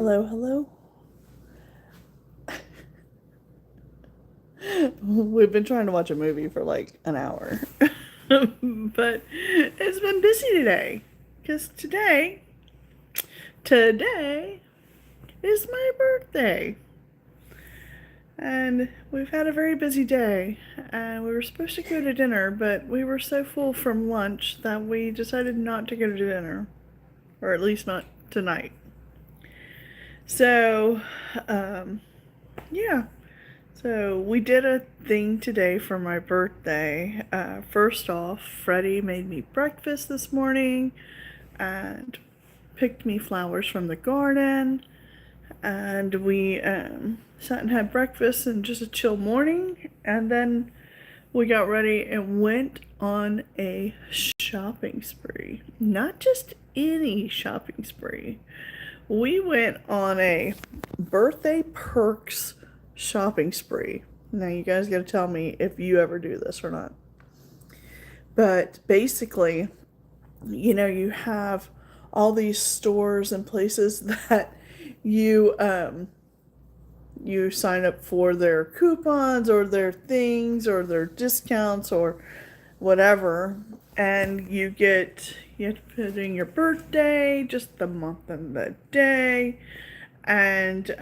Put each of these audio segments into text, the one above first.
Hello, hello. We've been trying to watch a movie for like an hour. But it's been busy today. Because today is my birthday. And we've had a very busy day. And we were supposed to go to dinner, but we were so full from lunch that we decided not to go to dinner. Or at least not tonight. So, um, yeah. So we did a thing today for my birthday. First off, Freddie made me breakfast this morning and picked me flowers from the garden. And we sat and had breakfast and just a chill morning. And then we got ready and went on a shopping spree. Not just any shopping spree. We went on a birthday perks shopping spree. Now, you guys got to tell me if you ever do this or not. But basically, you have all these stores and places that you you sign up for their coupons or their things or their discounts or whatever, and you have to put in your birthday, just the month and the day, and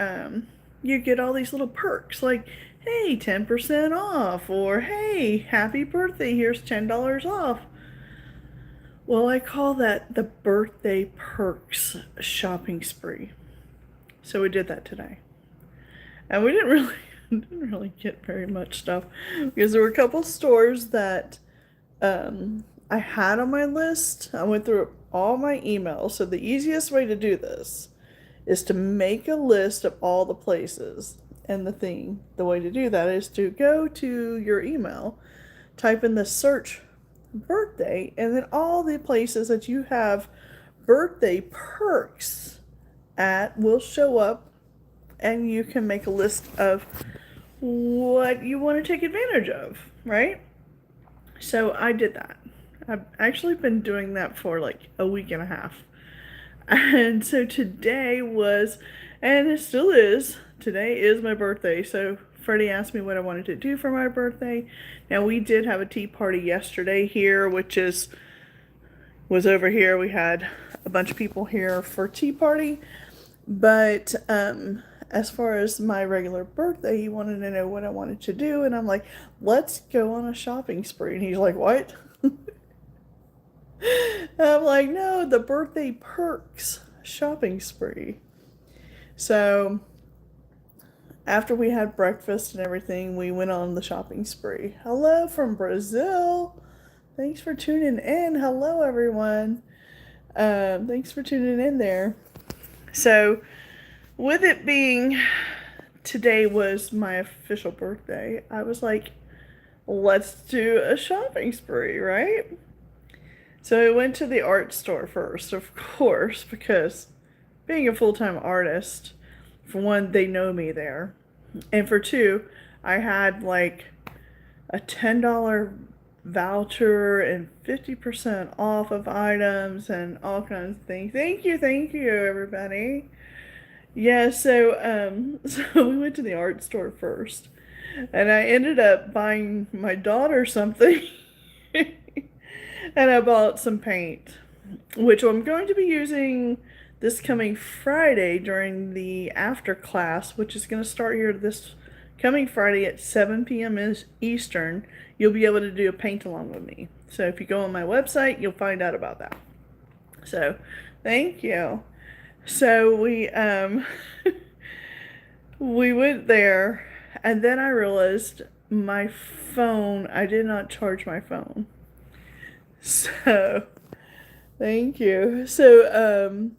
you get all these little perks like, hey, 10% off, or hey, happy birthday, here's $10 off. Well, I call that the birthday perks shopping spree. So we did that today. And we didn't really didn't really get very much stuff because there were a couple stores that I had on my list. I went through all my emails. So the easiest way to do this is to make a list of all the places. And the way to do that is to go to your email, type in the search birthday, and then all the places that you have birthday perks at will show up, and you can make a list of what you want to take advantage of, right? So I did that. I've actually been doing that for like a week and a half. And so today was, and it still is, today is my birthday. So Freddie asked me what I wanted to do for my birthday. Now, we did have a tea party yesterday here, was over here. We had a bunch of people here for tea party. But as far as my regular birthday, he wanted to know what I wanted to do, and I'm like, let's go on a shopping spree. And he's like, what? I'm like, no, the birthday perks shopping spree. So after we had breakfast and everything, we went on the shopping spree. Hello from Brazil. Thanks for tuning in. Hello, everyone. Thanks for tuning in there. So, with it being today was my official birthday, I was like, let's do a shopping spree, right? So I went to the art store first, of course, because being a full time artist, for one, they know me there. And for two, I had like a $10 voucher and 50% off of items and all kinds of things. Thank you, everybody. Yeah, so so we went to the art store first, and I ended up buying my daughter something, and I bought some paint, which I'm going to be using this coming Friday during the after class, which is going to start here this coming Friday at 7 p.m. Eastern. You'll be able to do a paint along with me. So if you go on my website, you'll find out about that. So, thank you. So we went there, and then I realized my phone, I did not charge my phone. So, thank you. So,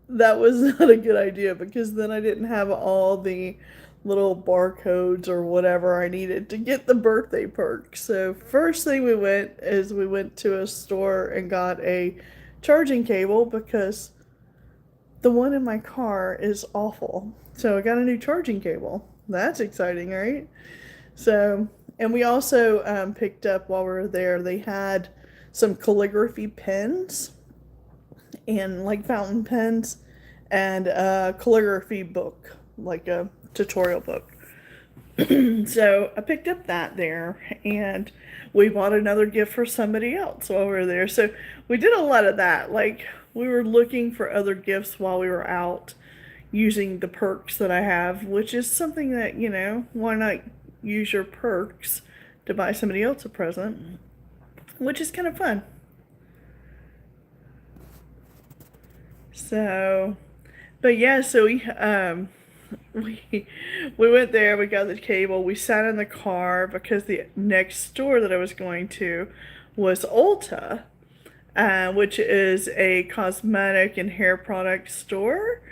that was not a good idea because then I didn't have all the little barcodes or whatever I needed to get the birthday perk. So, first thing we went to a store and got a charging cable because the one in my car is awful. So I got a new charging cable. That's exciting, right? So, and we also picked up while we were there, they had some calligraphy pens and like fountain pens. and a calligraphy book, like a tutorial book. So I picked up that there, and we bought another gift for somebody else while we were there. So we did a lot of that. Like, we were looking for other gifts while we were out using the perks that I have, which is something that, why not use your perks to buy somebody else a present, which is kind of fun. So, but yeah, so we we went there, we got the cable, we sat in the car because the next store that I was going to was Ulta, which is a cosmetic and hair product store.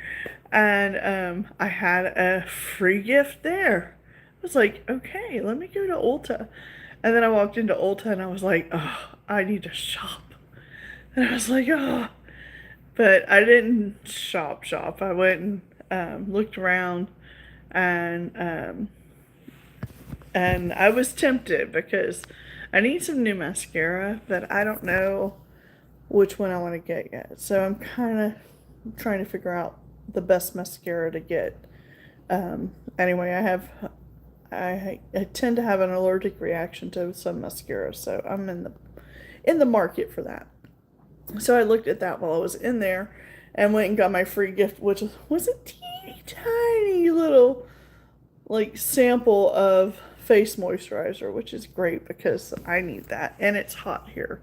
And I had a free gift there. I was like, okay, let me go to Ulta. And then I walked into Ulta and I was like, oh, I need to shop. And I was like, oh. But I didn't shop. I went and looked around, and I was tempted because I need some new mascara, but I don't know which one I want to get yet. So I'm kind of trying to figure out the best mascara to get. Anyway, I tend to have an allergic reaction to some mascara, so I'm in the market for that. So I looked at that while I was in there and went and got my free gift, which was a teeny tiny little like sample of face moisturizer, which is great because I need that, and it's hot here.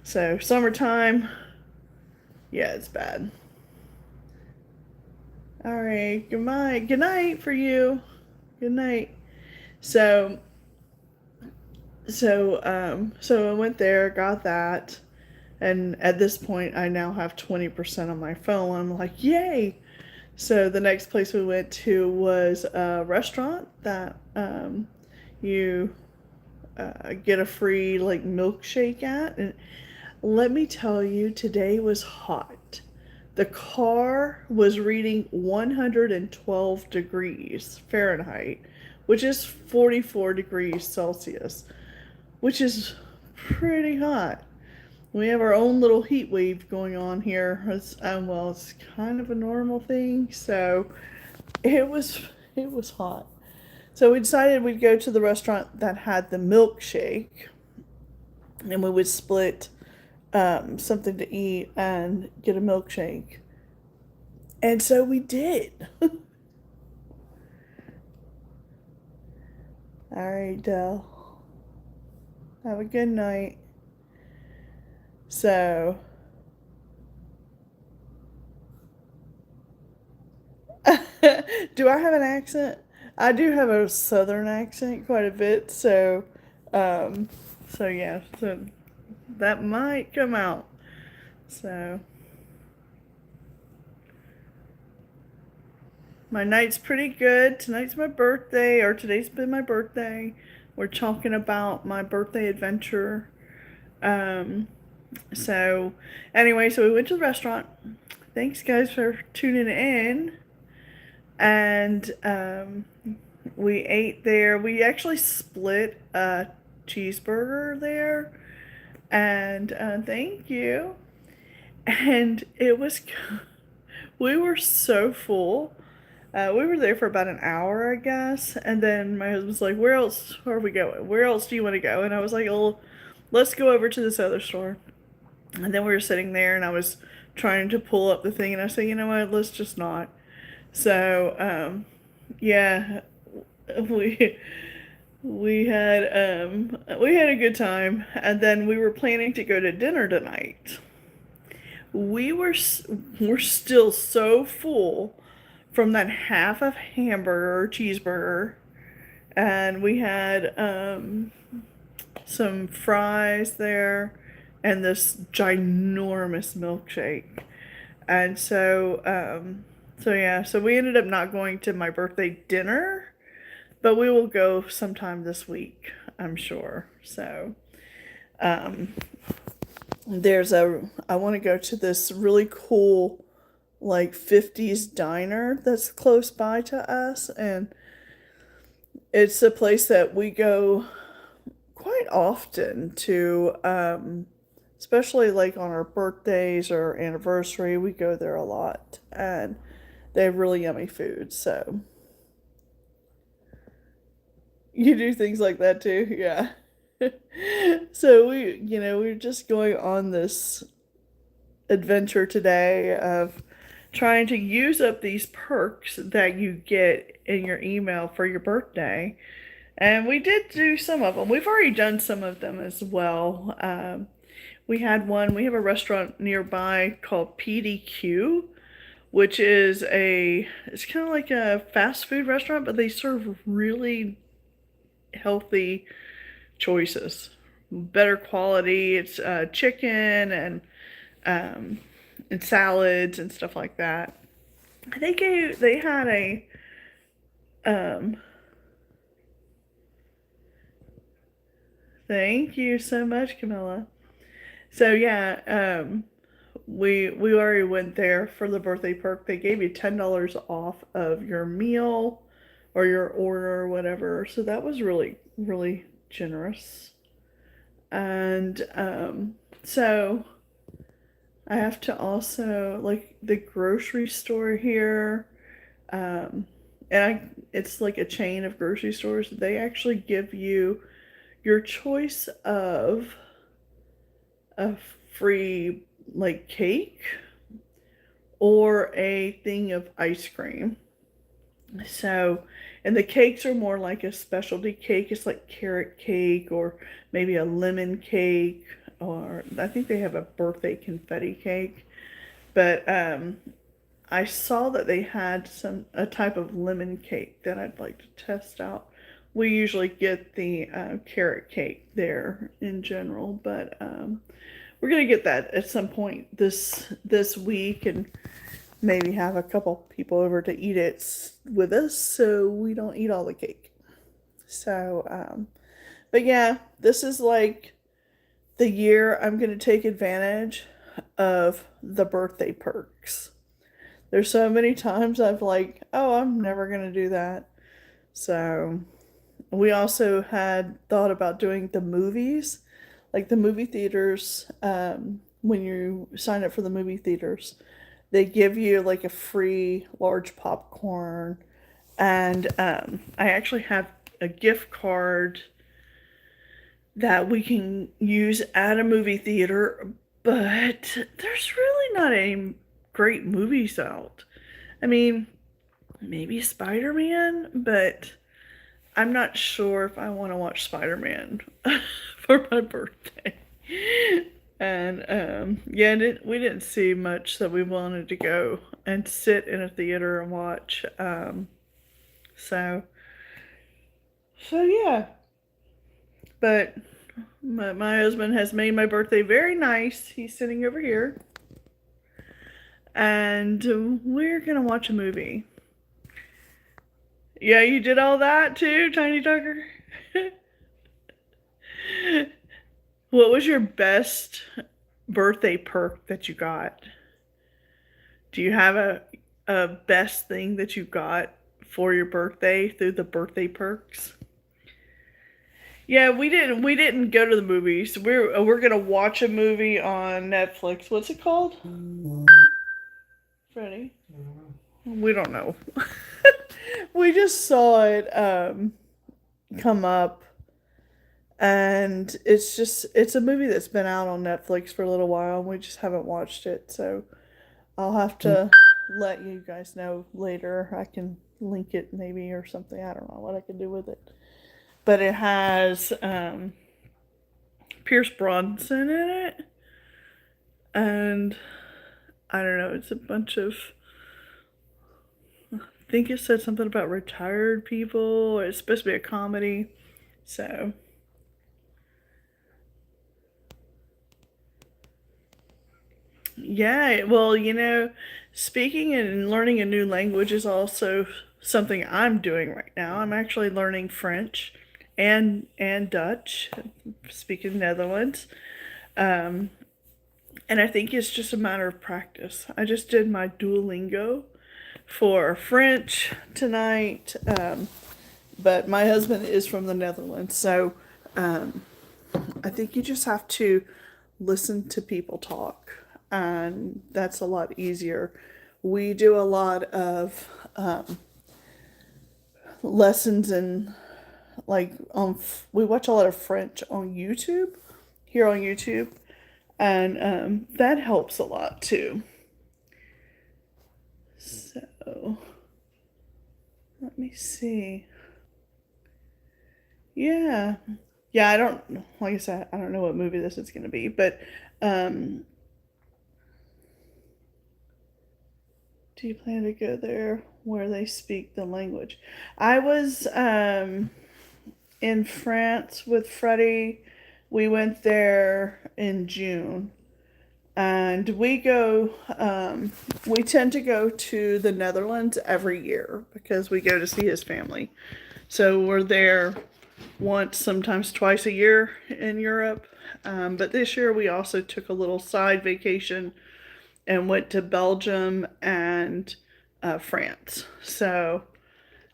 So summertime, yeah, it's bad. All right, goodbye. Good night for you. Good night. So so I went there, got that, and at this point I now have 20% on my phone. I'm like, yay! So the next place we went to was a restaurant that you get a free like milkshake at, and let me tell you, today was hot. The car was reading 112 degrees Fahrenheit, which is 44 degrees Celsius, which is pretty hot. We have our own little heat wave going on here. It's kind of a normal thing, so it was it was hot. So we decided we'd go to the restaurant that had the milkshake, and we would split something to eat and get a milkshake. And so we did. All right, Dell. Have a good night. So, do I have an accent? I do have a southern accent quite a bit, um, yeah, so that might come out. So, my night's pretty good. Tonight's my birthday, or today's been my birthday. We're talking about my birthday adventure. Um, so, anyway, so we went to the restaurant. Thanks, guys, for tuning in. And we ate there. We actually split a cheeseburger there. And thank you. And we were so full. We were there for about an hour, I guess. And then my husband's like, where else are we going? Where else do you want to go? And I was like, well, let's go over to this other store. And then we were sitting there, and I was trying to pull up the thing, and I said, you know what, let's just not. So, yeah, we we had a good time, and then we were planning to go to dinner tonight. We're still so full from that half of hamburger or cheeseburger, and we had some fries there and this ginormous milkshake. And so we ended up not going to my birthday dinner, but we will go sometime this week, I'm sure. So um, I want to go to this really cool like 50s diner that's close by to us, and it's a place that we go quite often to, especially like on our birthdays or anniversary. We go there a lot, and They have really yummy food. So you do things like that too, yeah. So we're just going on this adventure today of trying to use up these perks that you get in your email for your birthday. And we did do some of them. We've already done some of them as well. We have a restaurant nearby called PDQ, which it's kind of like a fast food restaurant, but they serve really healthy choices, better quality. It's chicken um, and salads and stuff like that. They had a um, thank you so much, Camilla. So yeah, we already went there for the birthday perk. They gave you $10 off of your meal or your order or whatever. So that was really really generous. And so I have to also like the grocery store here. Um, it's like a chain of grocery stores. They actually give you your choice of a free like cake or a thing of ice cream. So, and the cakes are more like a specialty cake. It's like carrot cake or maybe a lemon cake, or I think they have a birthday confetti cake. But I saw that they had a type of lemon cake that I'd like to test out. We usually get the carrot cake there in general, but we're gonna get that at some point this week and maybe have a couple people over to eat it with us, so we don't eat all the cake. So, but yeah, this is like the year I'm gonna take advantage of the birthday perks. There's so many times I've like, oh, I'm never gonna do that. So we also had thought about doing the movies, like the movie theaters. When you sign up for the movie theaters, they give you like a free large popcorn, and I actually have a gift card that we can use at a movie theater, but there's really not any great movies out. I mean, maybe Spider Man, but I'm not sure if I want to watch Spider Man for my birthday. And yeah, we didn't see much that we wanted to go and sit in a theater and watch. So, so yeah. But my husband has made my birthday very nice. He's sitting over here. And we're going to watch a movie. Yeah, you did all that too, Tiny Tucker? What was your best birthday perk that you got? Do you have a best thing that you got for your birthday through the birthday perks? Yeah, we didn't go to the movies. We're gonna watch a movie on Netflix. What's it called? Freddie? We don't know. We just saw it come up, and it's a movie that's been out on Netflix for a little while and we just haven't watched it. So I'll have to let you guys know later. I can link it maybe or something. I don't know what I can do with it. But it has Pierce Bronson in it. And I don't know, it's a bunch of, I think it said something about retired people. It's supposed to be a comedy. So, yeah, well, speaking and learning a new language is also something I'm doing right now. I'm actually learning French and Dutch, speaking Netherlands. Um, and I think it's just a matter of practice. I just did my Duolingo for French tonight, but my husband is from the Netherlands, so um, I think you just have to listen to people talk, and that's a lot easier we do a lot of lessons in like we watch a lot of French on YouTube here on YouTube, and that helps a lot too. So let me see. Yeah. Yeah, I don't, like I said, I don't know what movie this is going to be, but um, do you plan to go there where they speak the language? I was in France with Freddie. We went there in June. And we tend to go to the Netherlands every year because we go to see his family. So we're there once, sometimes twice a year in Europe. But this year we also took a little side vacation and went to Belgium and France. So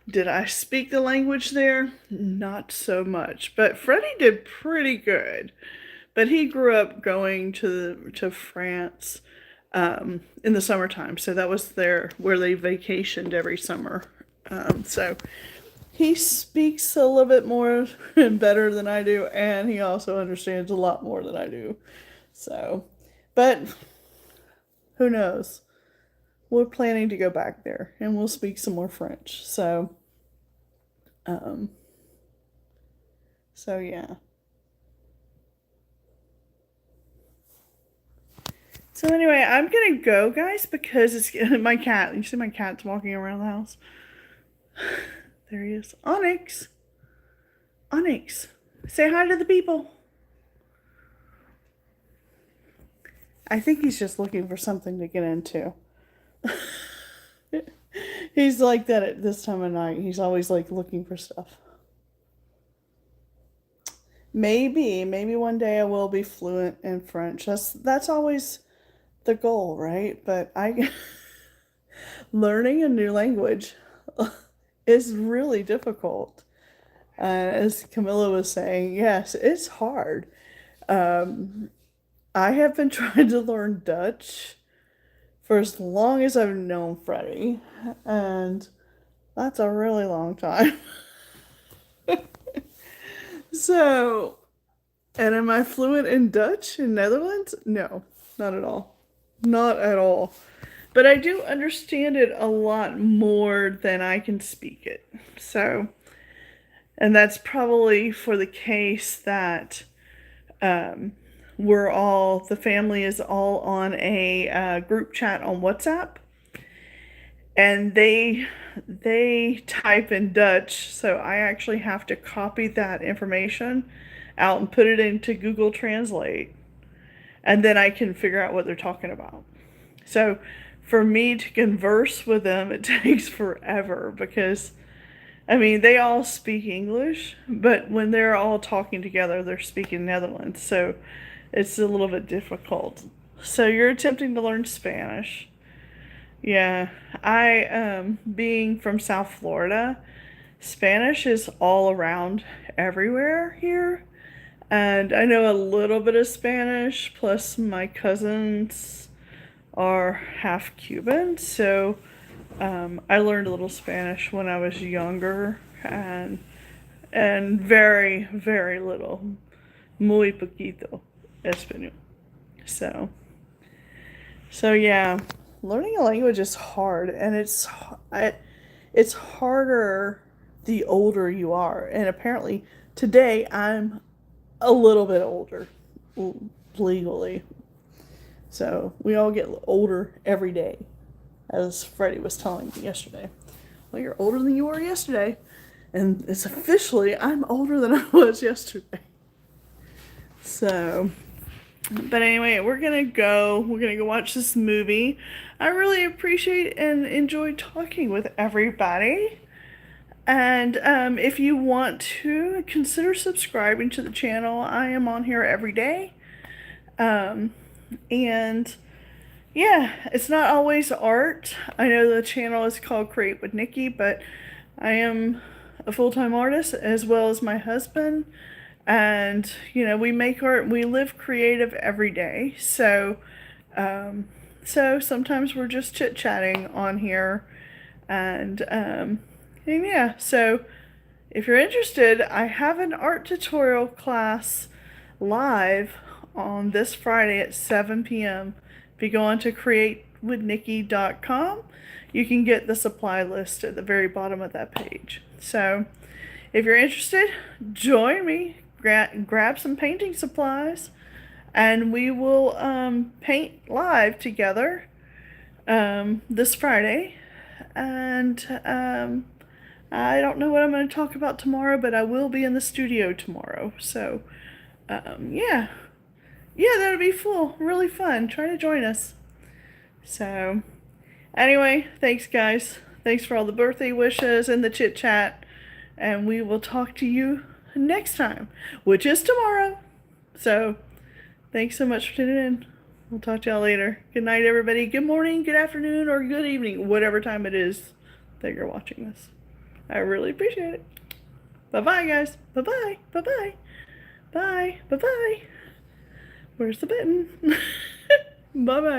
did I speak the language there? Not so much. But Freddie did pretty good. But he grew up going to France in the summertime, so that was there where they vacationed every summer. So he speaks a little bit more and better than I do, and he also understands a lot more than I do. So, but who knows? We're planning to go back there, and we'll speak some more French. Um, so yeah. So anyway, I'm gonna go, guys, because it's my cat. You see my cat's walking around the house. There he is, Onyx. Onyx, say hi to the people. I think he's just looking for something to get into. He's like that at this time of night. He's always like looking for stuff. Maybe one day I will be fluent in French. That's always the goal, right? But I learning a new language is really difficult. As Camilla was saying, yes, it's hard. Um, I have been trying to learn Dutch for as long as I've known Freddie, and that's a really long time. So, and am I fluent in Dutch in Netherlands? No, not at all. Not at all. But I do understand it a lot more than I can speak it. So, and that's probably for the case that um, the family is all on a group chat on WhatsApp, and they type in Dutch, so I actually have to copy that information out and put it into Google Translate, and then I can figure out what they're talking about. So for me to converse with them, it takes forever because I mean, they all speak English, but when they're all talking together, they're speaking Netherlands, so it's a little bit difficult. So you're attempting to learn Spanish. Yeah, I being from South Florida, Spanish is all around everywhere here. And I know a little bit of Spanish, plus my cousins are half Cuban, so I learned a little Spanish when I was younger, and very, very little, muy poquito español. So, so yeah, learning a language is hard, and it's harder the older you are. And apparently, today I'm a little bit older legally. So we all get older every day, as Freddie was telling me yesterday. Well, you're older than you were yesterday. And it's officially, I'm older than I was yesterday. So, but anyway, we're gonna go watch this movie. I really appreciate and enjoy talking with everybody. And if you want to consider subscribing to the channel, I am on here every day. And yeah, it's not always art. I know the channel is called Create with Nikki, but I am a full-time artist as well as my husband. And, you know, we make art, we live creative every day. So, So sometimes we're just chit-chatting on here. And yeah, so if you're interested, I have an art tutorial class live on this Friday at 7 p.m. If you go on to createwithnikki.com, you can get the supply list at the very bottom of that page. So if you're interested, join me, grab some painting supplies, and we will paint live together this Friday. And I don't know what I'm going to talk about tomorrow, but I will be in the studio tomorrow. So yeah, that'll be really fun. Try to join us. So anyway, thanks guys. Thanks for all the birthday wishes and the chit chat. And we will talk to you next time, which is tomorrow. So thanks so much for tuning in. We'll talk to y'all later. Good night, everybody. Good morning, good afternoon, or good evening, whatever time it is that you're watching this. I really appreciate it. Bye-bye, guys. Bye-bye. Bye-bye. Bye. Bye-bye. Where's the button? Bye-bye.